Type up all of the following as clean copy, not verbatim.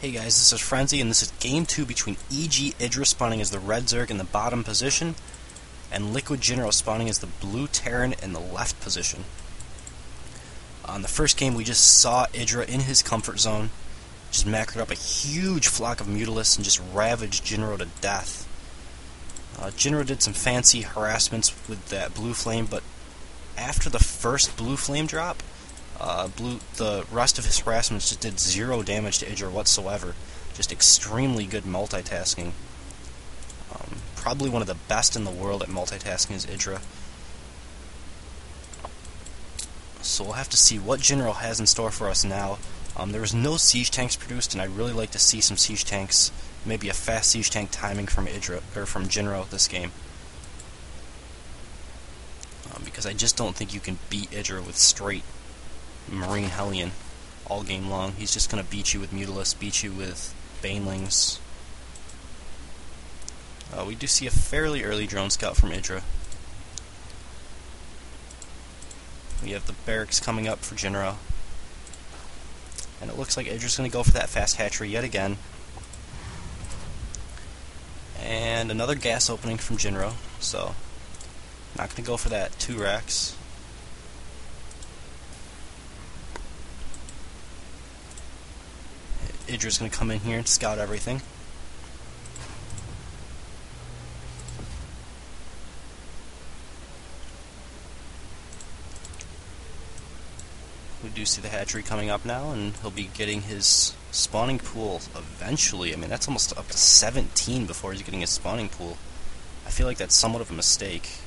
Hey guys, this is Frenzy, and this is Game 2 between EGIdra spawning as the red Zerg in the bottom position, and LiquidJinro spawning as the blue Terran in the left position. On the first game, we just saw Idra in his comfort zone, just macroed up a huge flock of Mutalisks and just ravaged Jinro to death. Jinro did some fancy harassments with that blue flame, but after the first blue flame drop, the rest of his harassments just did 0 damage to Idra whatsoever. Just extremely good multitasking. Probably one of the best in the world at multitasking is Idra. So we'll have to see what Jinro has in store for us now. There was no siege tanks produced, and I'd really like to see some siege tanks. Maybe a fast siege tank timing from Jinro this game. Because I just don't think you can beat Idra with straight Marine Hellion all game long. He's just going to beat you with Mutalisks, beat you with Banelings. We do see a fairly early drone scout from Idra. We have the barracks coming up for Jinro. And it looks like Idra's going to go for that fast hatchery yet again. And another gas opening from Jinro, so not going to go for that 2 racks. Idra's going to come in here and scout everything. We do see the hatchery coming up now, and he'll be getting his spawning pool eventually. I mean, that's almost up to 17 before he's getting his spawning pool. I feel like that's somewhat of a mistake.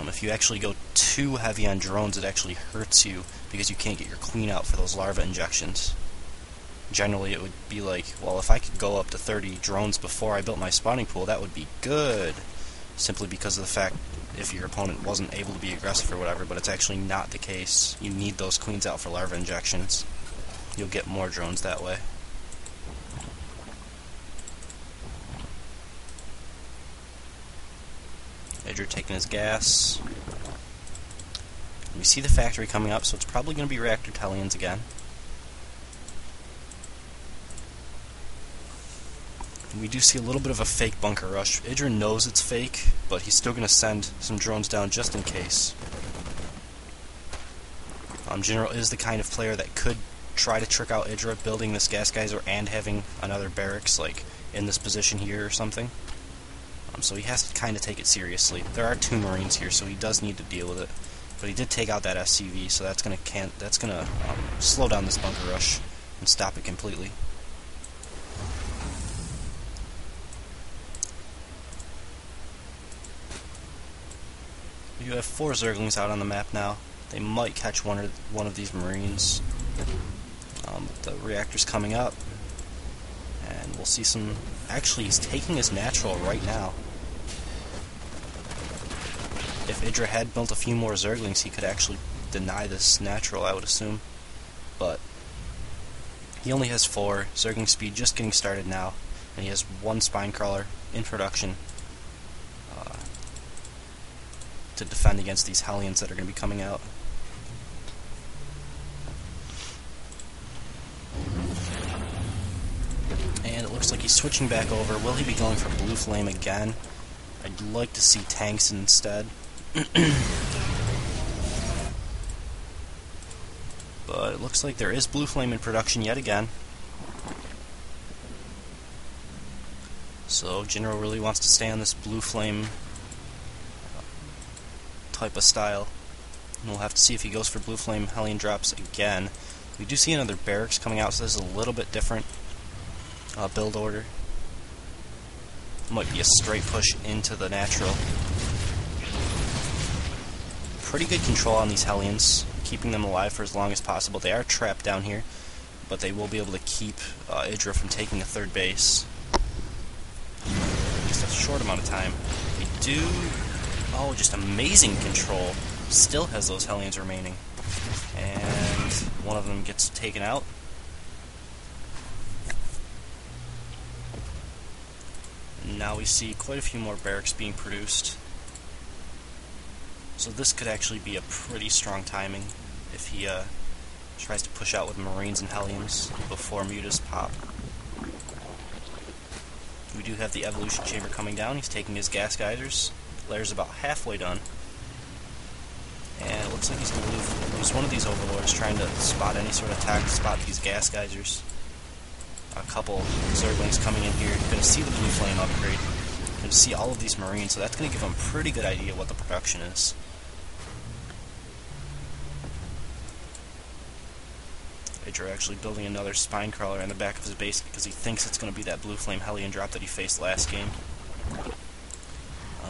If you actually go too heavy on drones, it actually hurts you because you can't get your queen out for those larva injections. Generally, it would be like, well, if I could go up to 30 drones before I built my spawning pool, that would be good. Simply because of the fact if your opponent wasn't able to be aggressive or whatever, but it's actually not the case. You need those queens out for larva injections. You'll get more drones that way. Idra taking his gas. We see the factory coming up, so it's probably going to be reactor Hellions again. We do see a little bit of a fake bunker rush. Idra knows it's fake, but he's still going to send some drones down just in case. Jinro is the kind of player that could try to trick out Idra, building this gas geyser and having another barracks, like in this position here or something. So he has to kind of take it seriously. There are 2 Marines here, so he does need to deal with it. But he did take out that SCV, so that's gonna slow down this bunker rush and stop it completely. You have 4 Zerglings out on the map now. They might catch one of these Marines. The reactor's coming up, and we'll see some. Actually, he's taking his natural right now. If Idra had built a few more Zerglings, he could actually deny this natural, I would assume. But he only has 4. Zergling speed just getting started now, and he has 1 spine crawler in production to defend against these Hellions that are going to be coming out. And it looks like he's switching back over. Will he be going for blue flame again? I'd like to see tanks instead. But it looks like there is blue flame in production yet again. So Jinro really wants to stay on this blue flame type of style. And we'll have to see if he goes for blue flame Hellion drops again. We do see another barracks coming out, so this is a little bit different build order. Might be a straight push into the natural. Pretty good control on these Hellions, keeping them alive for as long as possible. They are trapped down here, but they will be able to keep Idra from taking a 3rd base. Just a short amount of time. They do... Oh, just amazing control. Still has those Hellions remaining. And one of them gets taken out. Now we see quite a few more barracks being produced. So this could actually be a pretty strong timing if he Tries to push out with Marines and Hellions before mutas pop. We do have the evolution chamber coming down. He's taking his gas geysers. Lair's about halfway done. And it looks like he's going to lose one of these overlords, trying to spot any sort of attack to spot these gas geysers. A couple Zerglings coming in here. You're going to see the blue flame upgrade. You're going to see all of these Marines, so that's going to give him a pretty good idea what the production is. EGIdra actually building another spine crawler in the back of his base because he thinks it's going to be that blue flame Hellion drop that he faced last game.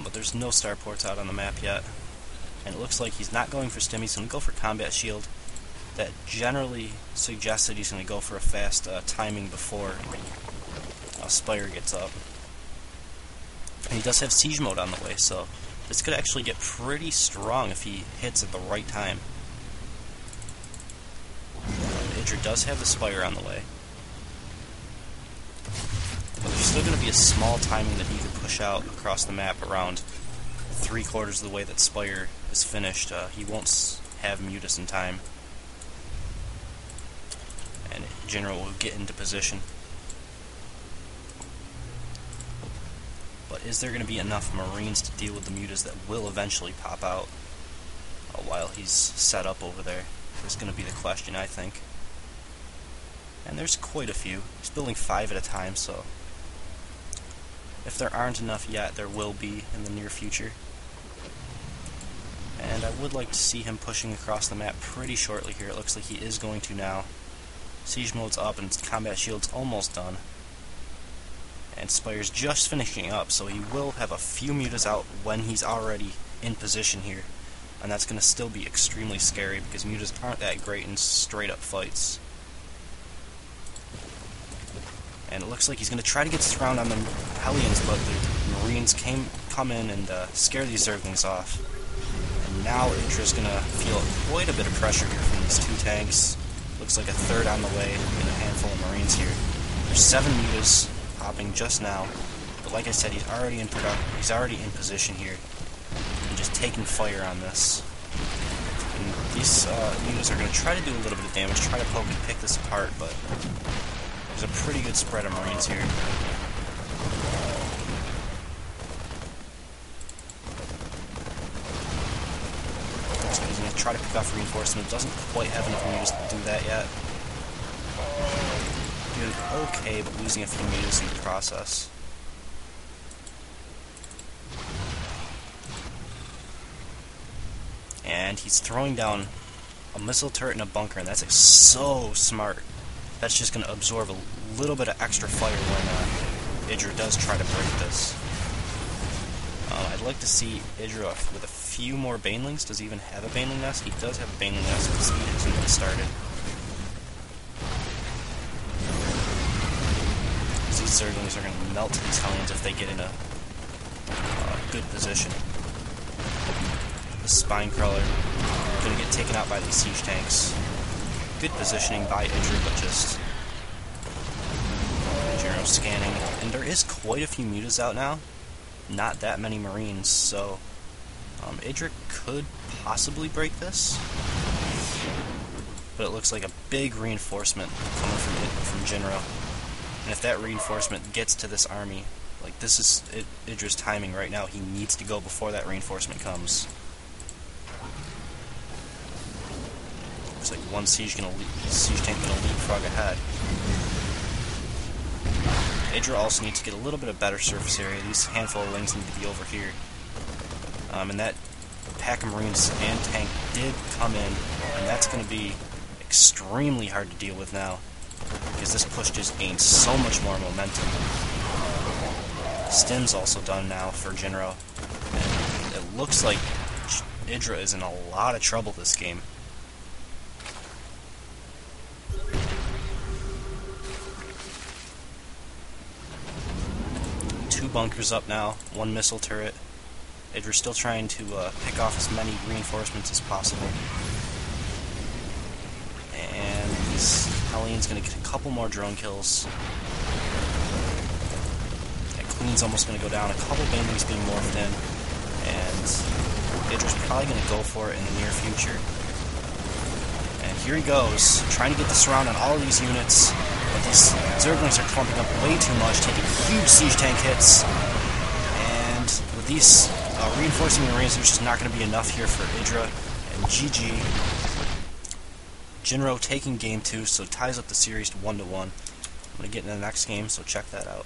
But there's no starports out on the map yet. And it looks like he's not going for stim, he's going to go for combat shield. That generally suggests that he's going to go for a fast timing before Spire gets up. And he does have siege mode on the way, so this could actually get pretty strong if he hits at the right time. EGIdra does have the Spire on the way. But there's still going to be a small timing that he could push out across the map around 3/4 of the way that Spire is finished. He won't have mutas in time. And EGIdra will get into position. But is there going to be enough Marines to deal with the mutas that will eventually pop out while he's set up over there? Is going to be the question, I think. And there's quite a few. He's building 5 at a time, so if there aren't enough yet, there will be in the near future. And I would like to see him pushing across the map pretty shortly here. It looks like he is going to now. Siege mode's up and combat shield's almost done. And Spire's just finishing up, so he will have a few mutas out when he's already in position here. And that's going to still be extremely scary because mutas aren't that great in straight up fights. And it looks like he's going to try to get surround on the Hellions, but the Marines come in and scare these Zerglings off. And now EGIdra's going to feel quite a bit of pressure here from these 2 tanks. Looks like a third on the way and a handful of Marines here. There's 7 mutas popping just now, but like I said, he's already in position here and just taking fire on this. And these mutas are going to try to do a little bit of damage, try to poke and pick this apart, but there's a pretty good spread of Marines here. So he's going to try to pick off reinforcement. Doesn't quite have enough mutas to do that yet. Doing okay, but losing a few mutas in the process. And he's throwing down a missile turret in a bunker, and that's so smart. That's just going to absorb a little bit of extra fire when EGIdra does try to break this. I'd like to see EGIdra with a few more banelings. Does he even have a baneling nest? He does have a baneling nest, but speed hasn't been started. These Zerglings are going to melt these Hellions if they get in a good position. The Spine Crawler going to get taken out by these siege tanks. Good positioning by EGIdra, but just EGIdra scanning. And there is quite a few mutas out now. Not that many Marines, so EGIdra could possibly break this. But it looks like a big reinforcement coming from EGIdra. And if that reinforcement gets to this army, like this is EGIdra's timing right now. He needs to go before that reinforcement comes. Looks like one siege tank gonna leapfrog ahead. EGIdra also needs to get a little bit of better surface area. These handful of wings need to be over here. And that pack of Marines and tank did come in, and that's going to be extremely hard to deal with now, because this push just gained so much more momentum. Stim's also done now for EGIdra, and it looks like EGIdra is in a lot of trouble this game. Two bunkers up now, one missile turret. EGIdra's still trying to pick off as many reinforcements as possible. And this Hellions going to get a couple more drone kills. That Queen's almost going to go down. A couple banelings being morphed in. And EGIdra's probably going to go for it in the near future. And here he goes, trying to get the surround on all of these units, but these Zerglings are clumping up way too much, taking huge siege tank hits, and with these reinforcing Marines, there's just not going to be enough here for IEDRA, and GG. Jinro taking game 2, so ties up the series to 1-1. I'm going to get into the next game, so check that out.